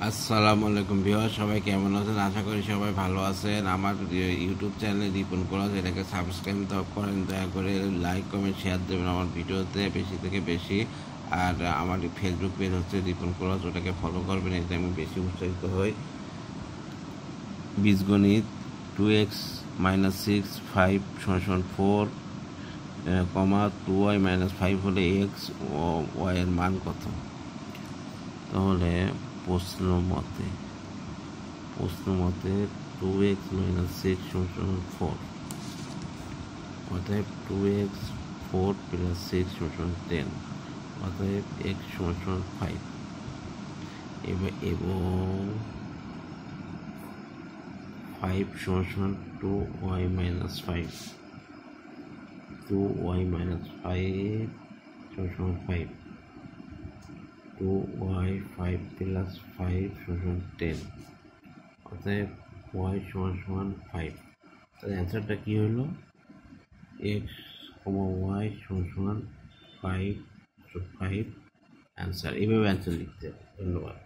আসসালামু আলাইকুম ভিউয়ার, সবাই কেমন আছেন? আশা করি সবাই ভালো আছেন। আমার ইউটিউব চ্যানেল রিপন কোলাজ, এটাকে সাবস্ক্রাইব করেন, দয়া করে লাইক কমেন্ট শেয়ার দেবেন আমার ভিডিওতে বেশি থেকে বেশি। আর আমার ফেসবুক পেজ হচ্ছে রিপন কোলাজ, ওটাকে ফলো করবেন, এতে আমি বেশি উৎসাহিত হই। বীজগণিত 2x-6 5 4, 2y-5 হলে x ও y এর মান কত? তাহলে প্রশ্ন মতে 2x-6 = 4, অতএব 2x 4 + 6 = 10, অতএব x = 5 এবং 5 = 2y-5, 2y-5 = 5, 2y 5 + 5 = 10, অতএব y = 5। তাহলে অ্যান্সারটা কী হলো? x, y = 5, 5 answer. এইভাবে অ্যান্সার লিখতে হবে। ধন্যবাদ।